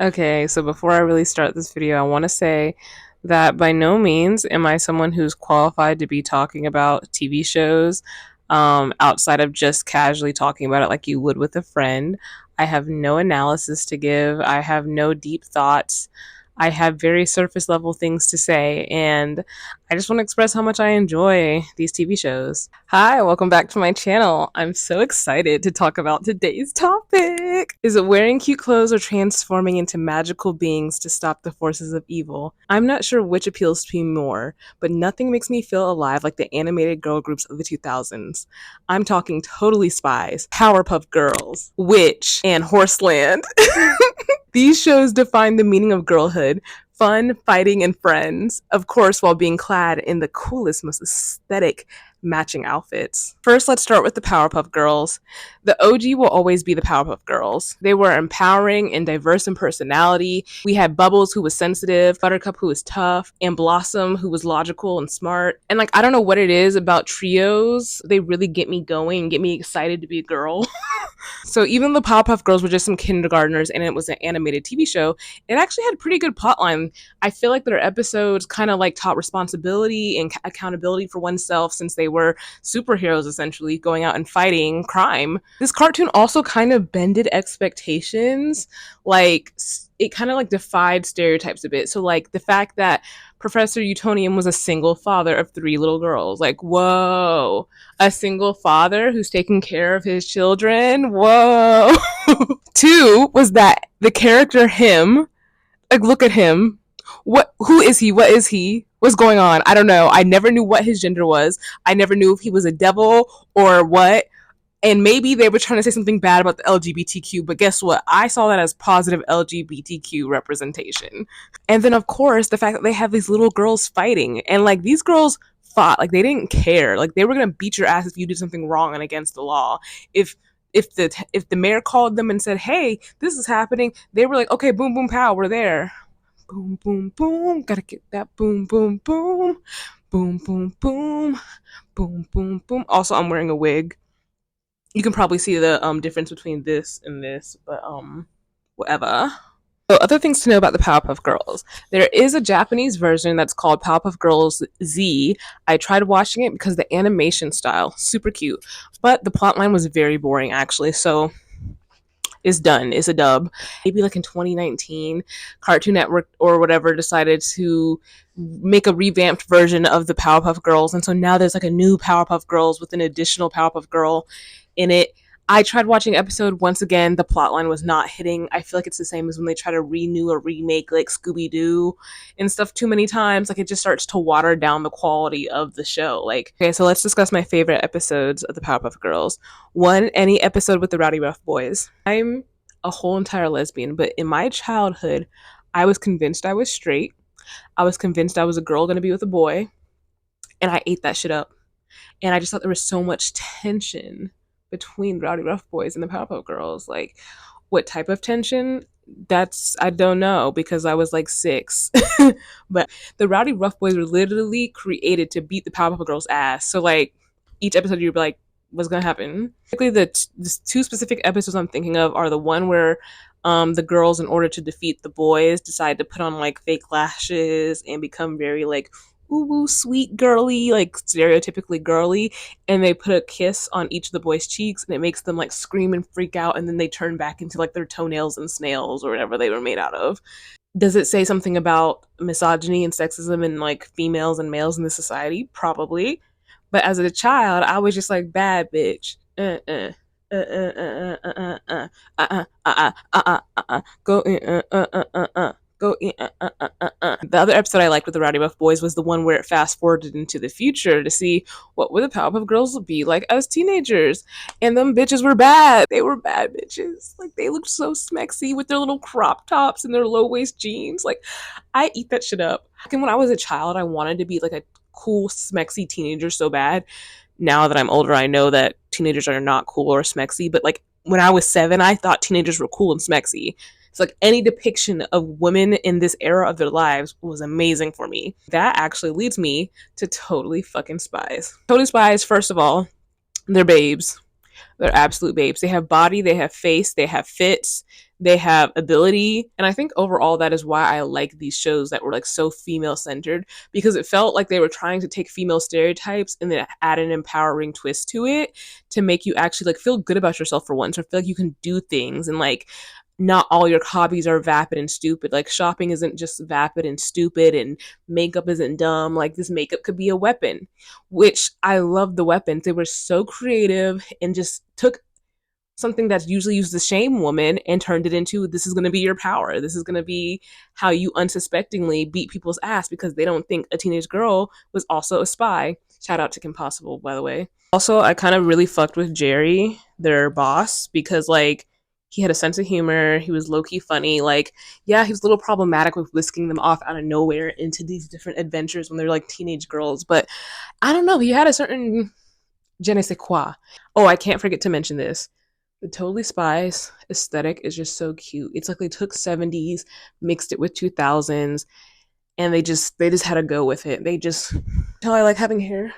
Okay, so before I really start this video, I want to say that by no means am I someone who's qualified to be talking about TV shows outside of just casually talking about it like you would with a friend. I have no analysis to give, I have no deep thoughts. I have very surface level things to say, and I just want to express how much I enjoy these TV shows. Hi, welcome back to my channel. I'm so excited to talk about today's topic. Is it wearing cute clothes or transforming into magical beings to stop the forces of evil? I'm not sure which appeals to me more, but nothing makes me feel alive like the animated girl groups of the 2000s. I'm talking Totally Spies, Powerpuff Girls, Witch, and Horseland. These shows define the meaning of girlhood, fun, fighting, and friends, of course, while being clad in the coolest, most aesthetic matching outfits. First, let's start with the Powerpuff Girls. The OG will always be the Powerpuff Girls. They were empowering and diverse in personality. We had Bubbles, who was sensitive, Buttercup, who was tough, and Blossom, who was logical and smart. And I don't know what it is about trios. They really get me going, get me excited to be a girl. So even the Powerpuff Girls were just some kindergartners and it was an animated TV show, it actually had a pretty good plotline. I feel like their episodes kind of like taught responsibility and accountability for oneself since they were superheroes essentially going out and fighting crime. This cartoon also kind of bended expectations. Like it kind of like defied stereotypes a bit. So like the fact that Professor Utonium was a single father of three little girls. Like, whoa, a single father who's taking care of his children. Whoa. Two was that the character him, like look at him. Who is he? What is he? What's going on? I don't know. I never knew what his gender was. I never knew if he was a devil or what. And maybe they were trying to say something bad about the LGBTQ, but guess what? I saw that as positive LGBTQ representation. And then, of course, the fact that they have these little girls fighting, and like these girls fought, like they didn't care, like they were gonna beat your ass if you did something wrong and against the law. If if the mayor called them and said, "Hey, this is happening," they were like, "Okay, boom, boom, pow, we're there." Boom, boom, boom. Gotta get that boom, boom, boom, boom, boom, boom, boom, boom, boom. Also, I'm wearing a wig. You can probably see the difference between this and this, but whatever. So other things to know about the Powerpuff Girls. There is a Japanese version that's called Powerpuff Girls Z. I tried watching it because the animation style, super cute. But the plotline was very boring actually, so it's done. It's a dub. Maybe like in 2019, Cartoon Network or whatever decided to make a revamped version of the Powerpuff Girls. And so now there's like a new Powerpuff Girls with an additional Powerpuff Girl in it. I tried watching episode once again. The plotline was not hitting. I feel like it's the same as when they try to renew or remake like Scooby Doo and stuff too many times. Like it just starts to water down the quality of the show. Like, okay, so let's discuss my favorite episodes of the Powerpuff Girls. One, any episode with the Rowdy Rough Boys. I'm a whole entire lesbian, but in my childhood, I was convinced I was straight. I was convinced I was a girl gonna be with a boy, and I ate that shit up. And I just thought there was so much tension between Rowdy Rough Boys and the Powerpuff Girls. Like, what type of tension? That's I don't know because I was like 6. But the Rowdy Rough Boys were literally created to beat the Powerpuff Girls' ass. So like each episode you'd be like, what's gonna happen? Basically, the two specific episodes I'm thinking of are the one where the girls, in order to defeat the boys, decide to put on like fake lashes and become very like ooh, sweet girly, like stereotypically girly, and they put a kiss on each of the boys' cheeks and it makes them like scream and freak out, and then they turn back into like their toenails and snails or whatever they were made out of. Does it say something about misogyny and sexism and like females and males in the society? Probably. But as a child, I was just like bad bitch. Go go The other episode I liked with the Rowdy Rough Boys was the one where it fast forwarded into the future to see what would the Powerpuff Girls be like as teenagers. And them bitches were bad. They were bad bitches. Like they looked so smexy with their little crop tops and their low waist jeans. Like I eat that shit up. And when I was a child, I wanted to be like a cool smexy teenager so bad. Now that I'm older, I know that teenagers are not cool or smexy. But like when I was 7, I thought teenagers were cool and smexy. It's like any depiction of women in this era of their lives was amazing for me. That actually leads me to Totally fucking Spies. Totally Spies, first of all, they're babes. They're absolute babes. They have body, they have face, they have fits, they have ability. And I think overall that is why I like these shows that were like so female centered, because it felt like they were trying to take female stereotypes and then add an empowering twist to it to make you actually like feel good about yourself for once, or feel like you can do things, and like not all your hobbies are vapid and stupid. Like shopping isn't just vapid and stupid, and makeup isn't dumb. Like this makeup could be a weapon, which I love the weapons. They were so creative and just took something that's usually used to shame women and turned it into, this is going to be your power. This is going to be how you unsuspectingly beat people's ass because they don't think a teenage girl was also a spy. Shout out to Kim Possible, by the way. Also, I kind of really fucked with Jerry, their boss, because like he had a sense of humor. He was low key funny. Like, yeah, he was a little problematic with whisking them off out of nowhere into these different adventures when they're like teenage girls. But I don't know. He had a certain je ne sais quoi. Oh, I can't forget to mention this. The Totally Spies aesthetic is just so cute. It's like they took 70s, mixed it with 2000s, and they just had to go with it. They just tell I like having hair.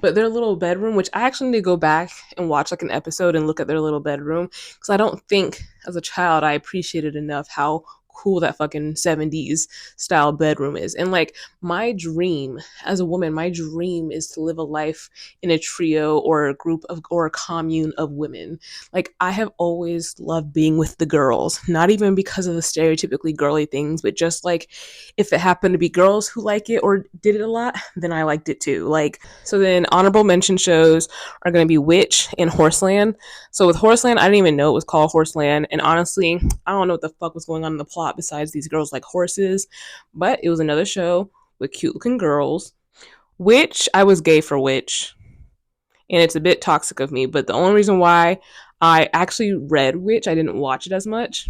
But their little bedroom, which I actually need to go back and watch like an episode and look at their little bedroom, because I don't think as a child I appreciated enough how cool that fucking 70s style bedroom is. And like my dream as a woman, my dream is to live a life in a trio or a group of or a commune of women. Like I have always loved being with the girls, not even because of the stereotypically girly things, but just like if it happened to be girls who like it or did it a lot, then I liked it too. Like, so then honorable mention shows are going to be Witch and Horseland. So with Horseland, I didn't even know it was called Horseland, and honestly, I don't know what the fuck was going on in the plot besides these girls like horses, but it was another show with cute looking girls. Witch, I was gay for Witch, and it's a bit toxic of me, but the only reason why I actually read Witch, I didn't watch it as much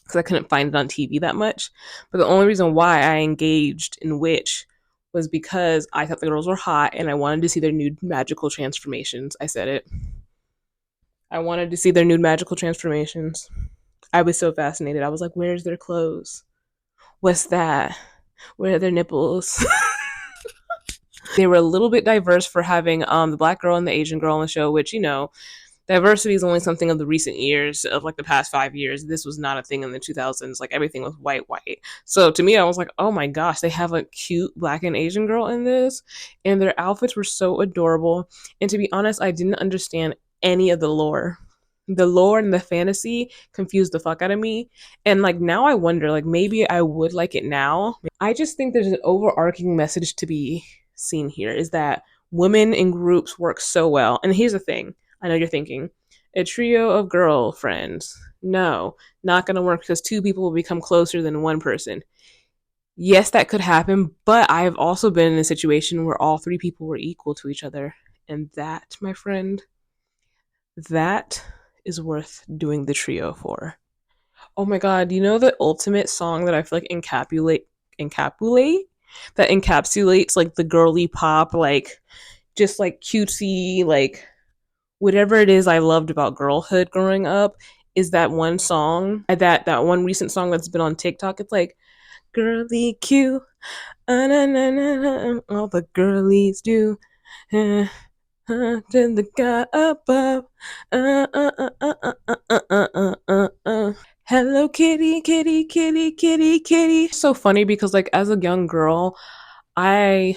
because I couldn't find it on TV that much. But the only reason why I engaged in Witch was because I thought the girls were hot and I wanted to see their nude magical transformations. I said it. I wanted to see their nude magical transformations. I was so fascinated. I was like, where's their clothes? What's that? Where are their nipples? They were a little bit diverse for having the black girl and the Asian girl on the show, which, you know, diversity is only something of the recent years, of like the past 5 years. This was not a thing in the 2000s. Like everything was white. So to me, I was like, oh my gosh, they have a cute black and Asian girl in this, and their outfits were so adorable. And to be honest, I didn't understand any of the lore. The lore and the fantasy confused the fuck out of me. And like now I wonder, like maybe I would like it now. I just think there's an overarching message to be seen here, is that women in groups work so well. And here's the thing, I know you're thinking, a trio of girlfriends. No, not gonna work because two people will become closer than one person. Yes, that could happen, but I have also been in a situation where all three people were equal to each other. And that, my friend, that is worth doing the trio for. Oh my god, you know the ultimate song that I feel like encapsulate that encapsulates like the girly pop, like just like cutesy, like whatever it is I loved about girlhood growing up, is that one song, that one recent song that's been on TikTok. It's like girly cute, na, na, na, all the girlies do. To the guy above. Hello kitty, kitty, kitty, kitty, kitty. So funny because like as a young girl, I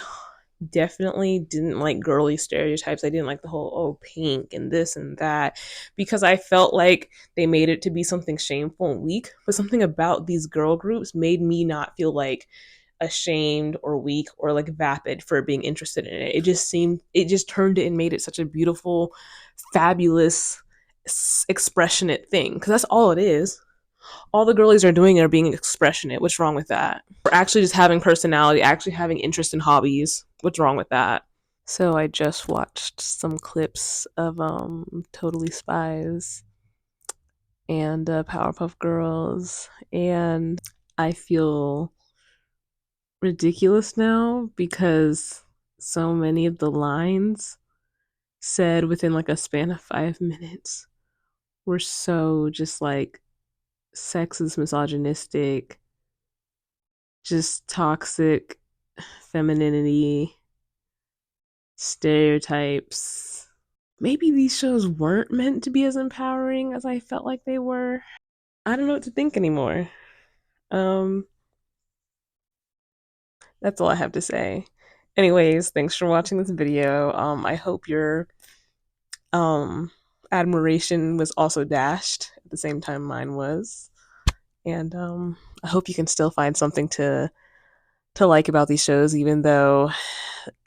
definitely didn't like girly stereotypes. I didn't like the whole, oh, pink and this and that, because I felt like they made it to be something shameful and weak. But something about these girl groups made me not feel like ashamed or weak or like vapid for being interested in it. It just turned it and made it such a beautiful, fabulous, expressionate thing, because that's all it is. All the girlies are doing are being expressionate. What's wrong with that? Or actually just having personality, actually having interest in hobbies. What's wrong with that? So I just watched some clips of Totally Spies and Powerpuff Girls, and I feel ridiculous now because so many of the lines said within like a span of 5 minutes were so just like sexist, misogynistic, just toxic femininity. stereotypes. Maybe these shows weren't meant to be as empowering as I felt like they were. I don't know what to think anymore. Um, that's all I have to say. Anyways, thanks for watching this video. I hope your um admiration was also dashed at the same time mine was. And I hope you can still find something to like about these shows, even though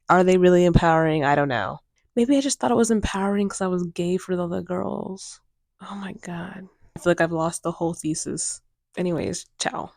are they really empowering? I don't know. Maybe I just thought it was empowering because I was gay for the other girls. Oh my god. I feel like I've lost the whole thesis. Anyways, ciao.